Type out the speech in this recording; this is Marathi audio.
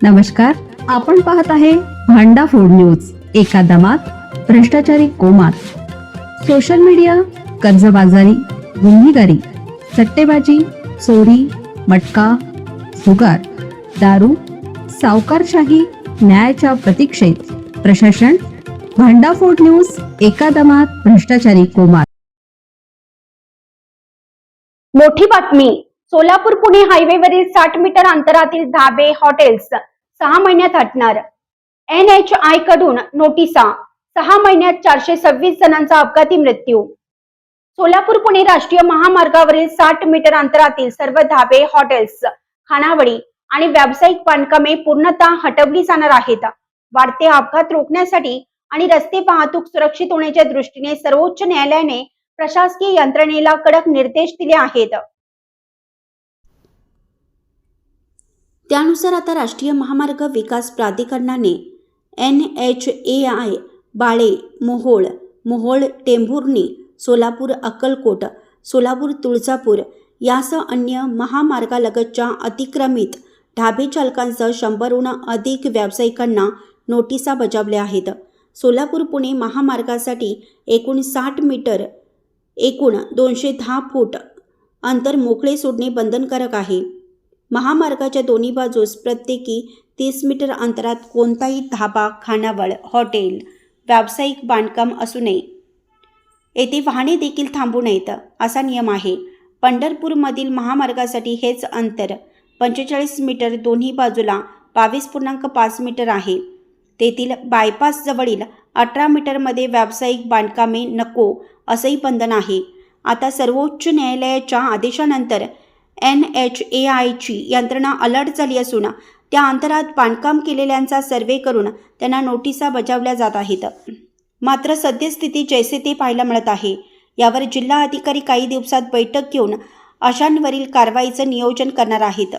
नमस्कार, आपण पाहत आहे भांडा फूड न्यूज. एका दमात भ्रष्टाचारी कोमात. सोशल मीडिया, कर्जबाजारी, गुन्हेगारी, सट्टेबाजी, चोरी, मटका, जुगार, दारू, सावकारशाही, न्यायाच्या प्रतीक्षेत प्रशासन. भांडा फूड न्यूज. एका दमात भ्रष्टाचारी कोमात. मोठी बातमी. सोलापूर पुणे हायवेवरील 60 मीटर अंतरातील धाबे, हॉटेल्स 6 महिन्यात हटणार. NHI कडून नोटिसा. 6 महिन्यात 426 जणांचा अपघाती मृत्यू. सोलापूर पुणे राष्ट्रीय महामार्गावरील 60 मीटर अंतरातील सर्व धाबे, हॉटेल्स, खानावळी आणि व्यावसायिक बांधकामे पूर्णतः हटवली जाणार आहेत. वाढते अपघात रोखण्यासाठी आणि रस्ते वाहतूक सुरक्षित होण्याच्या दृष्टीने सर्वोच्च न्यायालयाने प्रशासकीय यंत्रणेला कडक निर्देश दिले आहेत. त्यानुसार आता राष्ट्रीय महामार्ग विकास प्राधिकरणाने NHAI बाळे, मोहोळ, टेंभुर्णी, सोलापूर, अक्कलकोट, सोलापूर, तुळजापूर यासह अन्य महामार्गालगतच्या अतिक्रमित ढाबे चालकांसह 100हून अधिक व्यावसायिकांना नोटिसा बजावल्या आहेत. सोलापूर पुणे महामार्गासाठी एकूण 60 मीटर, एकूण 210 फूट अंतर मोकळे सोडणे बंधनकारक आहे. महामार्गाच्या दोन्ही बाजूस प्रत्येकी 30 मीटर अंतरात कोणताही धाबा, खानावळ, हॉटेल, व्यावसायिक बांधकाम असू नये. येथे वाहने देखील थांबू नयेत असा नियम आहे. पंढरपूरमधील महामार्गासाठी हेच अंतर 45 मीटर, दोन्ही बाजूला 22.5 मीटर आहे. तेथील बायपास जवळील 18 मीटरमध्ये व्यावसायिक बांधकामे नको असंही बंधन आहे. आता सर्वोच्च न्यायालयाच्या आदेशानंतर NHAIची यंत्रणा अलर्ट झाली असून त्या अंतरात बांधकाम केलेल्यांचा सर्वे करून त्यांना नोटिसा बजावल्या जात आहेत. मात्र सद्यस्थिती जैसे ते पाहायला मिळत आहे. यावर जिल्हा अधिकारी काही दिवसात बैठक घेऊन अशांवरील कारवाईचं नियोजन करणार आहेत.